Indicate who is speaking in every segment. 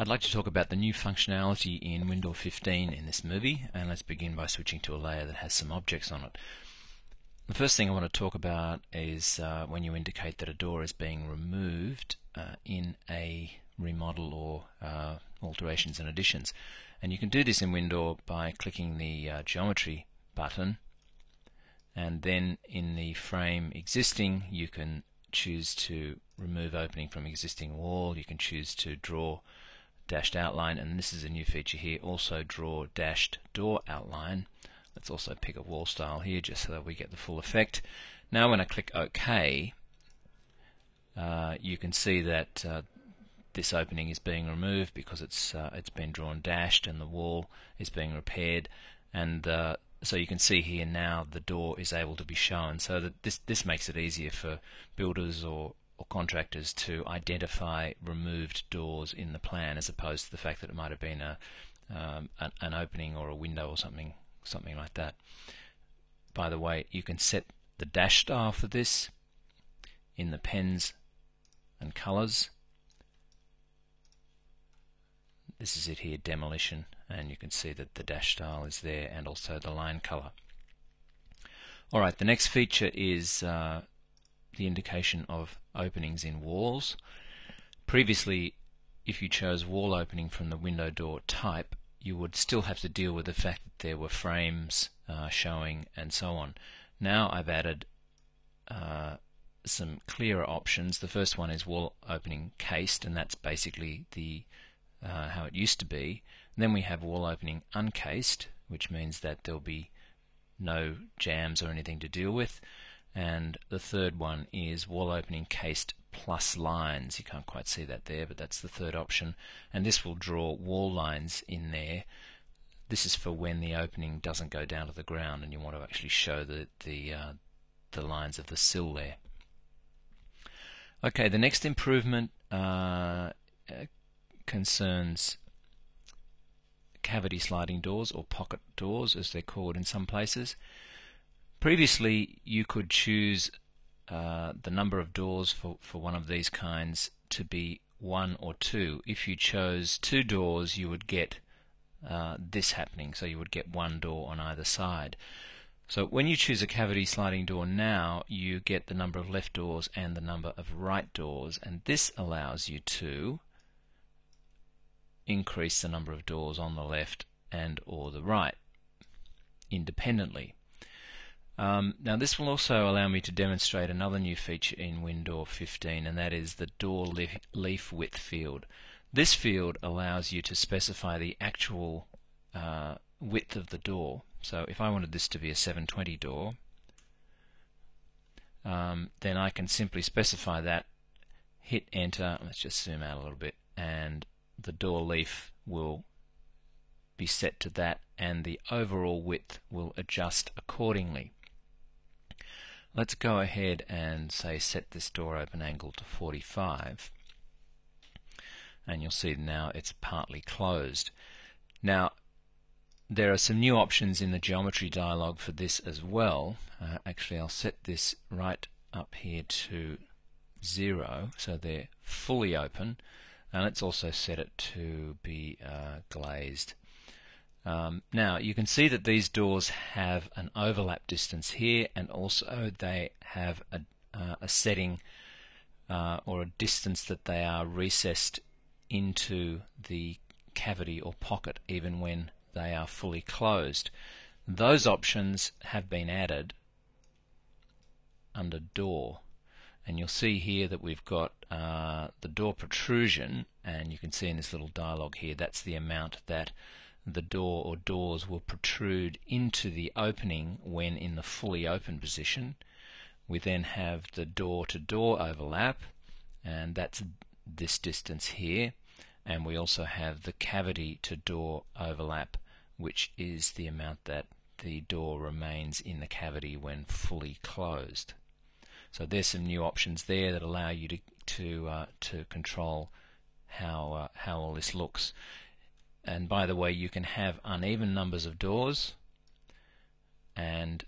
Speaker 1: I'd like to talk about the new functionality in WinDoor 15 in this movie, and let's begin by switching to a layer that has some objects on it. The first thing I want to talk about is when you indicate that a door is being removed in a remodel or alterations and additions. And you can do this in WinDoor by clicking the geometry button, and then in the frame existing you can choose to remove opening from existing wall. You can choose to draw dashed outline, and this is a new feature here, also draw dashed door outline. Let's also pick a wall style here just so that we get the full effect. Now when I click OK, you can see that this opening is being removed because it's been drawn dashed, and the wall is being repaired, and so you can see here now the door is able to be shown, so that this makes it easier for builders or contractors to identify removed doors in the plan, as opposed to the fact that it might have been an opening or a window or something like that. By the way, you can set the dash style for this in the pens and colors. This is it here, demolition, and you can see that the dash style is there, and also the line color. Alright, the next feature is the indication of openings in walls. Previously, if you chose wall opening from the window door type, you would still have to deal with the fact that there were frames showing and so on. Now I've added some clearer options. The first one is wall opening cased, and that's basically the how it used to be. And then we have wall opening uncased, which means that there'll be no jams or anything to deal with. And the third one is wall opening cased plus lines. You can't quite see that there, but that's the third option, and this will draw wall lines in there. This is for when the opening doesn't go down to the ground and you want to actually show the lines of the sill there. Okay, the next improvement concerns cavity sliding doors, or pocket doors as they're called in some places. Previously you could choose the number of doors for one of these kinds to be 1 or 2. If you chose 2 doors, you would get this happening, so you would get 1 door on either side. So when you choose a cavity sliding door now, you get the number of left doors and the number of right doors, and this allows you to increase the number of doors on the left and or the right independently. Now this will also allow me to demonstrate another new feature in WinDoor 15, and that is the door leaf width field. This field allows you to specify the actual width of the door. So if I wanted this to be a 720 door, then I can simply specify that, hit enter, let's just zoom out a little bit, and the door leaf will be set to that, and the overall width will adjust accordingly. Let's go ahead and say set this door open angle to 45, and you'll see now it's partly closed. Now there are some new options in the geometry dialog for this as well. Actually I'll set this right up here to 0 so they're fully open, and let's also set it to be glazed. Now you can see that these doors have an overlap distance here, and also they have a setting or a distance that they are recessed into the cavity or pocket even when they are fully closed. Those options have been added under door, and you'll see here that we've got the door protrusion, and you can see in this little dialog here that's the amount that the door or doors will protrude into the opening when in the fully open position. We then have the door to door overlap, and that's this distance here, and we also have the cavity to door overlap, which is the amount that the door remains in the cavity when fully closed. So there's some new options there that allow you to control how all this looks. And by the way, you can have uneven numbers of doors, and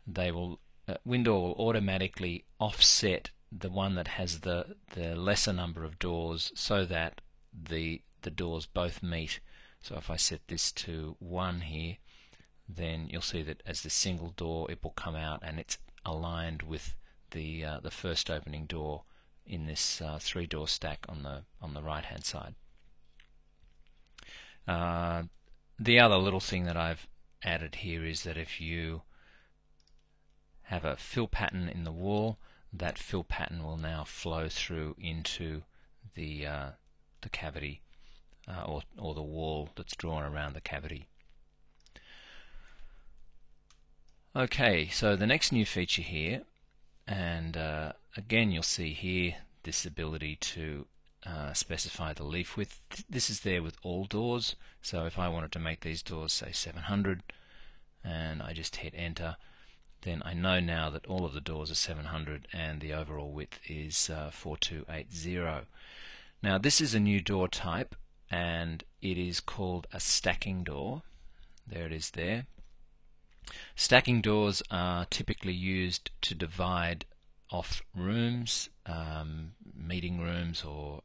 Speaker 1: they will WinDoor will automatically offset the one that has the lesser number of doors, so that the the doors both meet. So if I set this to 1 here, then you'll see that as the single door it will come out and it's aligned with the first opening door in this 3-door stack on the right hand side. The other little thing that I've added here is that if you have a fill pattern in the wall, that fill pattern will now flow through into the cavity or the wall that's drawn around the cavity. Okay, so the next new feature here, and again you'll see here this ability to specify the leaf width. This is there with all doors, so if I wanted to make these doors say 700 and I just hit enter, then I know now that all of the doors are 700 and the overall width is 4280. Now this is a new door type and it is called a stacking door. There it is there. Stacking doors are typically used to divide off rooms, meeting rooms or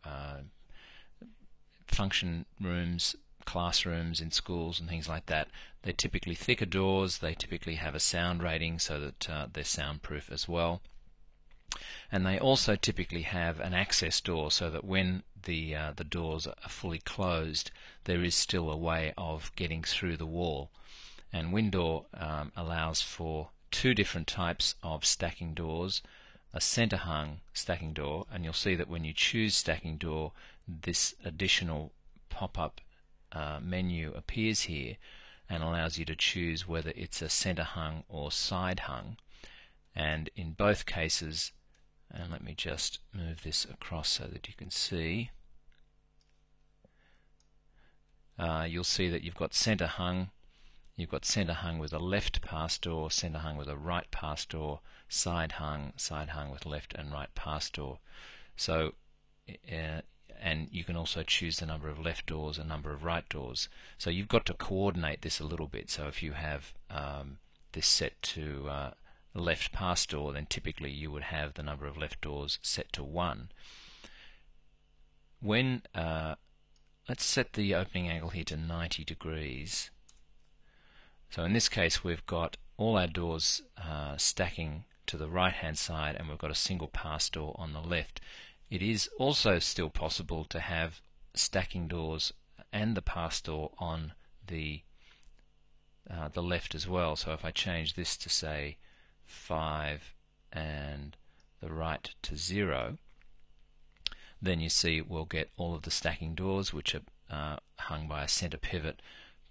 Speaker 1: function rooms, classrooms in schools and things like that. They're typically thicker doors, they typically have a sound rating so that they're soundproof as well. And they also typically have an access door so that when the doors are fully closed, there is still a way of getting through the wall. And WinDoor allows for 2 different types of stacking doors, a center hung stacking door, and you'll see that when you choose stacking door, this additional pop-up menu appears here and allows you to choose whether it's a center hung or side hung. And in both cases, and let me just move this across so that you can see, you'll see that you've got center hung. You've got center hung with a left pass door, center hung with a right pass door, side hung with left and right pass door. So, and you can also choose the number of left doors and number of right doors. So you've got to coordinate this a little bit. So if you have this set to left pass door, then typically you would have the number of left doors set to 1. When let's set the opening angle here to 90 degrees. So in this case we've got all our doors stacking to the right hand side and we've got a single pass door on the left. It is also still possible to have stacking doors and the pass door on the left as well. So if I change this to say 5 and the right to 0, then you see we'll get all of the stacking doors which are hung by a center pivot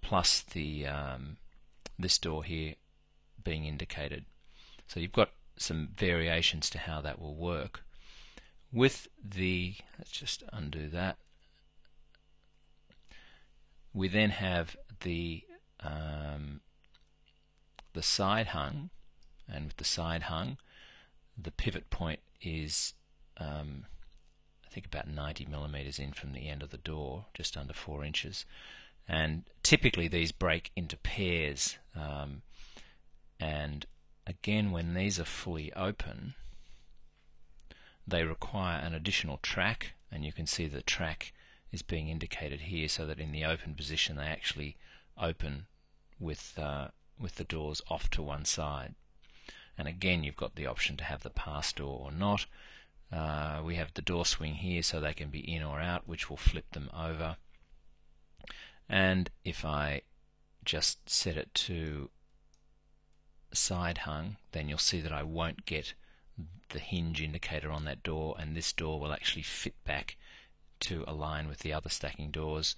Speaker 1: plus the this door here being indicated. So you've got some variations to how that will work. With the, let's just undo that, we then have the side hung, and with the side hung the pivot point is I think about 90 millimeters in from the end of the door, just under 4 inches. And typically these break into pairs, and again when these are fully open they require an additional track, and you can see the track is being indicated here so that in the open position they actually open with the doors off to one side. And again you've got the option to have the pass door or not. We have the door swing here so they can be in or out, which will flip them over. And if I just set it to side hung, then you'll see that I won't get the hinge indicator on that door, and this door will actually fit back to align with the other stacking doors.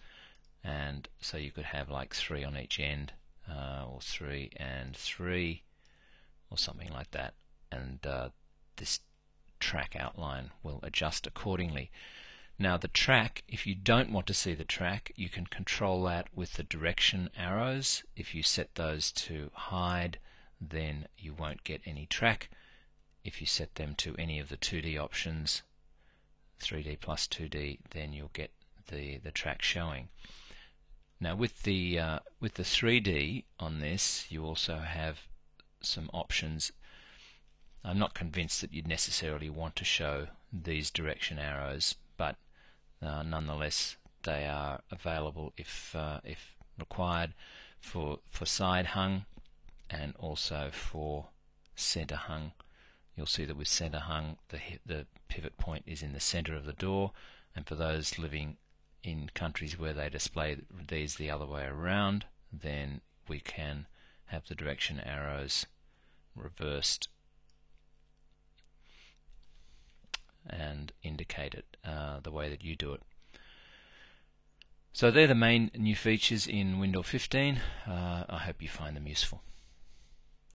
Speaker 1: And so you could have like 3 on each end, or 3 and 3, or something like that, and this track outline will adjust accordingly. Now the track, if you don't want to see the track, you can control that with the direction arrows. If you set those to hide, then you won't get any track. If you set them to any of the 2D options, 3D plus 2D, then you'll get the track showing. Now with the 3D on this, you also have some options. I'm not convinced that you'd necessarily want to show these direction arrows, but nonetheless they are available if required for side hung and also for center hung. You'll see that with center hung, the pivot point is in the center of the door, and for those living in countries where they display these the other way around, then we can have the direction arrows reversed and indicate it the way that you do it. So they're the main new features in WinDoor 15. I hope you find them useful.